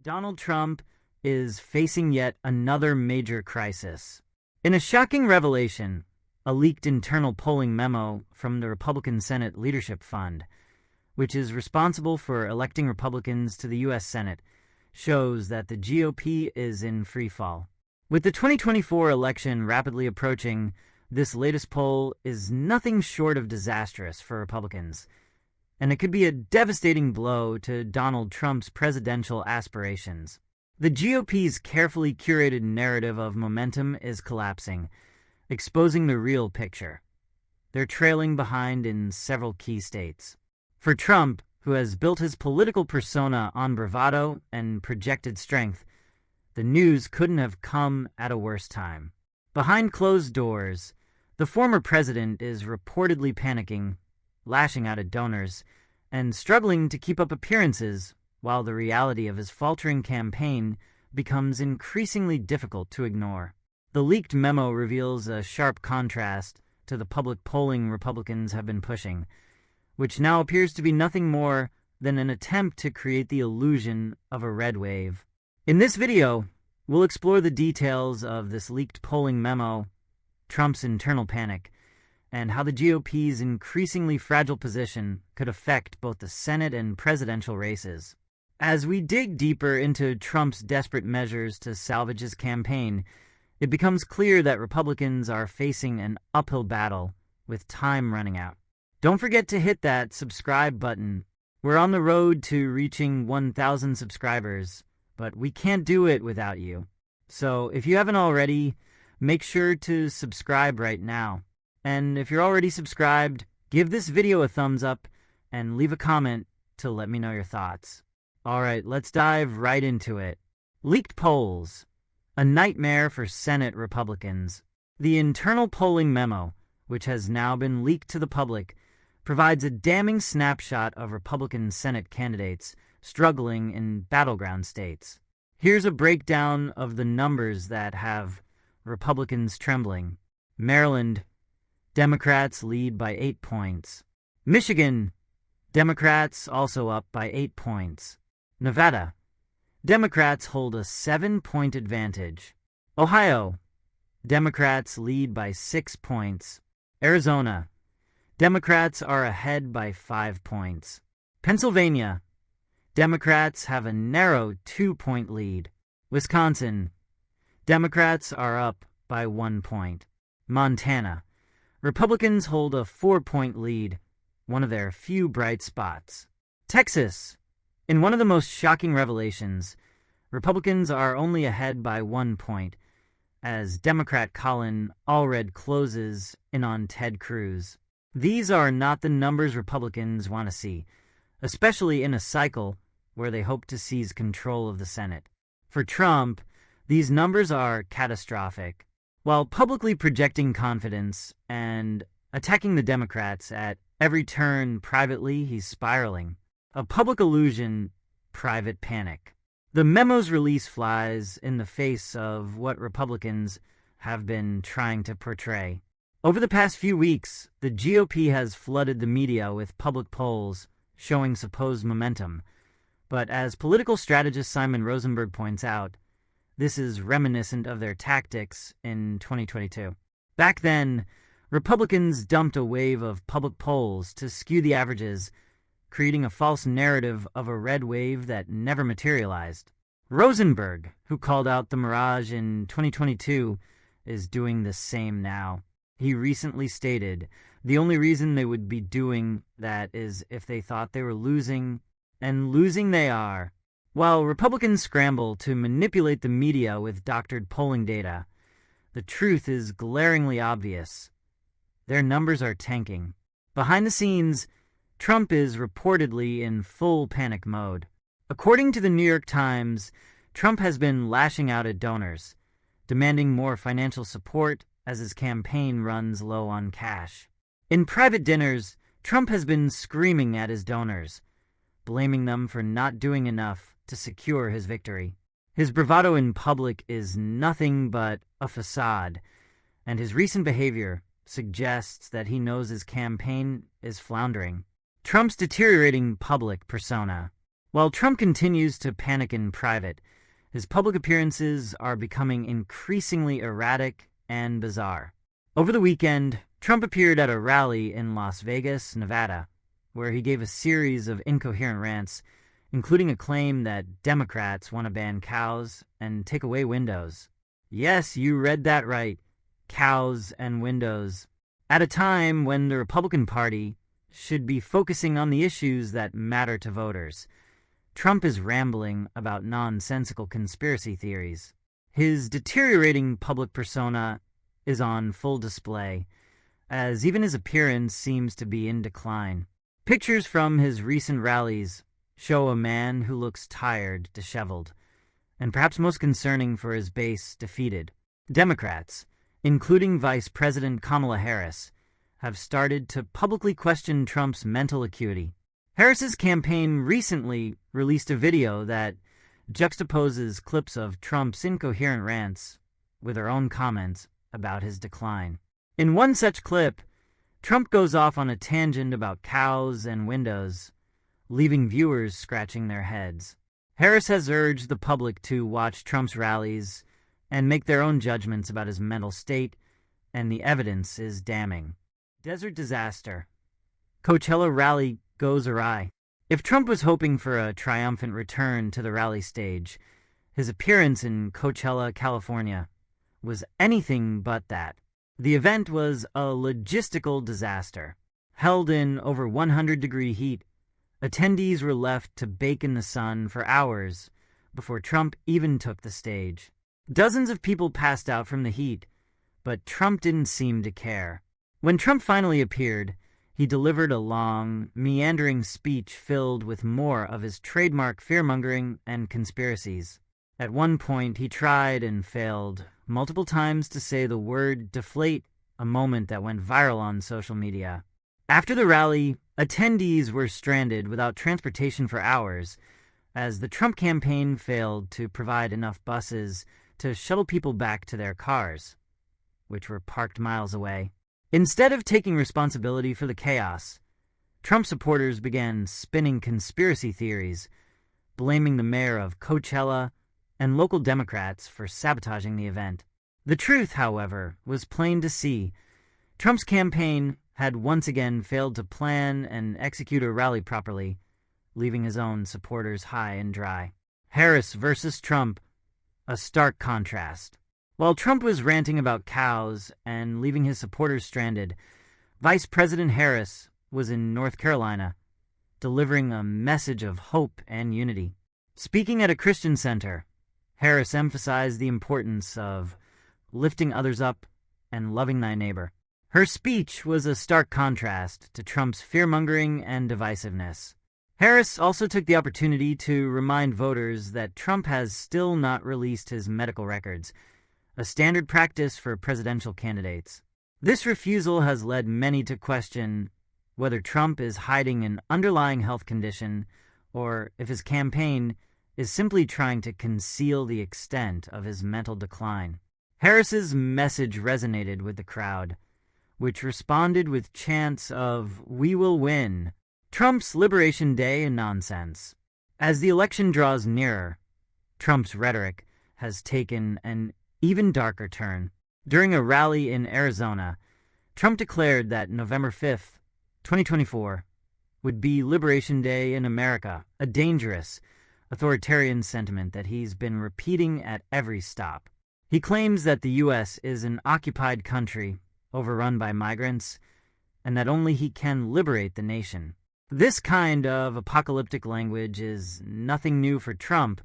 Donald Trump is facing yet another major crisis. In a shocking revelation, a leaked internal polling memo from the Republican Senate Leadership Fund, which is responsible for electing Republicans to the U.S. Senate, shows that the GOP is in freefall. With the 2024 election rapidly approaching, this latest poll is nothing short of disastrous for Republicans, and it could be a devastating blow to Donald Trump's presidential aspirations. The GOP's carefully curated narrative of momentum is collapsing, exposing the real picture. They're trailing behind in several key states. For Trump, who has built his political persona on bravado and projected strength, the news couldn't have come at a worse time. Behind closed doors, the former president is reportedly panicking, lashing out at donors, and struggling to keep up appearances while the reality of his faltering campaign becomes increasingly difficult to ignore. The leaked memo reveals a sharp contrast to the public polling Republicans have been pushing, which now appears to be nothing more than an attempt to create the illusion of a red wave. In this video, we'll explore the details of this leaked polling memo, Trump's internal panic, and how the GOP's increasingly fragile position could affect both the Senate and presidential races. As we dig deeper into Trump's desperate measures to salvage his campaign, it becomes clear that Republicans are facing an uphill battle with time running out. Don't forget to hit that subscribe button. We're on the road to reaching 1,000 subscribers, but we can't do it without you. So if you haven't already, make sure to subscribe right now. And if you're already subscribed, give this video a thumbs up and leave a comment to let me know your thoughts. Alright, let's dive right into it. Leaked polls. A nightmare for Senate Republicans. The internal polling memo, which has now been leaked to the public, provides a damning snapshot of Republican Senate candidates struggling in battleground states. Here's a breakdown of the numbers that have Republicans trembling. Maryland, Democrats lead by 8 points. Michigan, Democrats also up by 8 points. Nevada, Democrats hold a 7-point advantage. Ohio, Democrats lead by 6 points. Arizona, Democrats are ahead by 5 points. Pennsylvania, Democrats have a narrow 2-point lead. Wisconsin, Democrats are up by 1 point. Montana, Republicans hold a 4-point lead, one of their few bright spots. Texas, in one of the most shocking revelations, Republicans are only ahead by 1 point, as Democrat Colin Allred closes in on Ted Cruz. These are not the numbers Republicans want to see, especially in a cycle where they hope to seize control of the Senate. For Trump, these numbers are catastrophic. While publicly projecting confidence and attacking the Democrats at every turn, privately he's spiraling. A public illusion, private panic. The memo's release flies in the face of what Republicans have been trying to portray. Over the past few weeks, the GOP has flooded the media with public polls showing supposed momentum. But as political strategist Simon Rosenberg points out, this is reminiscent of their tactics in 2022. Back then, Republicans dumped a wave of public polls to skew the averages, creating a false narrative of a red wave that never materialized. Rosenberg, who called out the mirage in 2022, is doing the same now. He recently stated the only reason they would be doing that is if they thought they were losing, and losing they are. While Republicans scramble to manipulate the media with doctored polling data, the truth is glaringly obvious. Their numbers are tanking. Behind the scenes, Trump is reportedly in full panic mode. According to the New York Times, Trump has been lashing out at donors, demanding more financial support as his campaign runs low on cash. In private dinners, Trump has been screaming at his donors, blaming them for not doing enough to secure his victory. His bravado in public is nothing but a facade, and his recent behavior suggests that he knows his campaign is floundering. Trump's deteriorating public persona. While Trump continues to panic in private, his public appearances are becoming increasingly erratic and bizarre. Over the weekend, Trump appeared at a rally in Las Vegas, Nevada, where he gave a series of incoherent rants, including a claim that Democrats want to ban cows and take away windows. Yes, you read that right. Cows and windows. At a time when the Republican Party should be focusing on the issues that matter to voters, Trump is rambling about nonsensical conspiracy theories. His deteriorating public persona is on full display, as even his appearance seems to be in decline. Pictures from his recent rallies show a man who looks tired, disheveled, and perhaps most concerning for his base, defeated. Democrats, including Vice President Kamala Harris, have started to publicly question Trump's mental acuity. Harris's campaign recently released a video that juxtaposes clips of Trump's incoherent rants with her own comments about his decline. In one such clip, Trump goes off on a tangent about cows and windows, leaving viewers scratching their heads. Harris has urged the public to watch Trump's rallies and make their own judgments about his mental state, and the evidence is damning. Desert disaster. Coachella rally goes awry. If Trump was hoping for a triumphant return to the rally stage, his appearance in Coachella, California, was anything but that. The event was a logistical disaster. Held in over 100-degree heat, attendees were left to bake in the sun for hours before Trump even took the stage. Dozens of people passed out from the heat, but Trump didn't seem to care. When Trump finally appeared, he delivered a long, meandering speech filled with more of his trademark fear-mongering and conspiracies. At one point, he tried and failed multiple times to say the word deflate, a moment that went viral on social media. After the rally, attendees were stranded without transportation for hours, as the Trump campaign failed to provide enough buses to shuttle people back to their cars, which were parked miles away. Instead of taking responsibility for the chaos, Trump supporters began spinning conspiracy theories, blaming the mayor of Coachella and local Democrats for sabotaging the event. The truth, however, was plain to see. Trump's campaign had once again failed to plan and execute a rally properly, leaving his own supporters high and dry. Harris versus Trump, a stark contrast. While Trump was ranting about cows and leaving his supporters stranded, Vice President Harris was in North Carolina, delivering a message of hope and unity. Speaking at a Christian center, Harris emphasized the importance of lifting others up and loving thy neighbor. Her speech was a stark contrast to Trump's fear-mongering and divisiveness. Harris also took the opportunity to remind voters that Trump has still not released his medical records, a standard practice for presidential candidates. This refusal has led many to question whether Trump is hiding an underlying health condition or if his campaign is simply trying to conceal the extent of his mental decline. Harris's message resonated with the crowd, which responded with chants of "We will win," Trump's Liberation Day and nonsense. As the election draws nearer, Trump's rhetoric has taken an even darker turn. During a rally in Arizona, Trump declared that November 5th, 2024, would be Liberation Day in America, a dangerous, authoritarian sentiment that he's been repeating at every stop. He claims that the U.S. is an occupied country overrun by migrants, and that only he can liberate the nation. This kind of apocalyptic language is nothing new for Trump,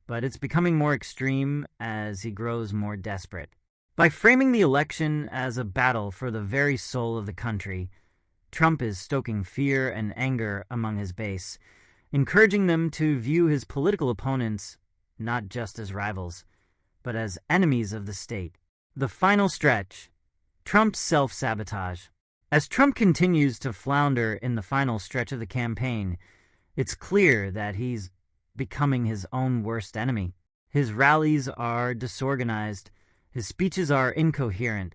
but it's becoming more extreme as he grows more desperate. By framing the election as a battle for the very soul of the country, Trump is stoking fear and anger among his base, encouraging them to view his political opponents not just as rivals, but as enemies of the state. The final stretch, Trump's self-sabotage. As Trump continues to flounder in the final stretch of the campaign, it's clear that he's becoming his own worst enemy. His rallies are disorganized, his speeches are incoherent,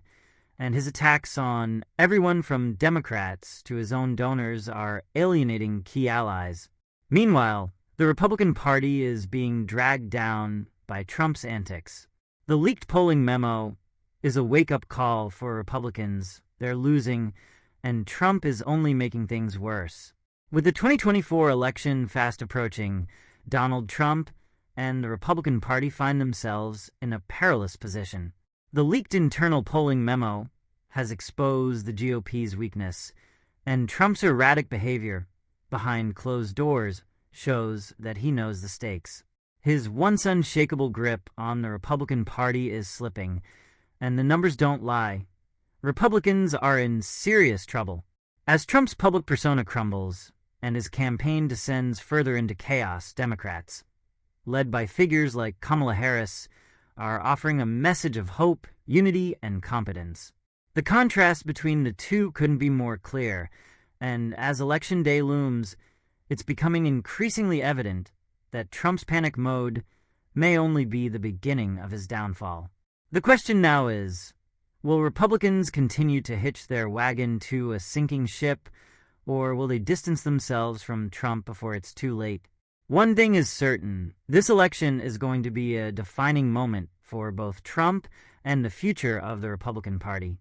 and his attacks on everyone from Democrats to his own donors are alienating key allies. Meanwhile, The Republican Party is being dragged down by Trump's antics. The leaked polling memo is a wake-up call for Republicans. They're losing, and Trump is only making things worse. With the 2024 election fast approaching, Donald Trump and the Republican Party find themselves in a perilous position. The leaked internal polling memo has exposed the GOP's weakness, and Trump's erratic behavior behind closed doors shows that he knows the stakes. His once unshakable grip on the Republican Party is slipping, and the numbers don't lie. Republicans are in serious trouble. As Trump's public persona crumbles and his campaign descends further into chaos, Democrats, led by figures like Kamala Harris, are offering a message of hope, unity, and competence. The contrast between the two couldn't be more clear, and as Election Day looms, it's becoming increasingly evident that Trump's panic mode may only be the beginning of his downfall. The question now is, will Republicans continue to hitch their wagon to a sinking ship, or will they distance themselves from Trump before it's too late? One thing is certain, this election is going to be a defining moment for both Trump and the future of the Republican Party.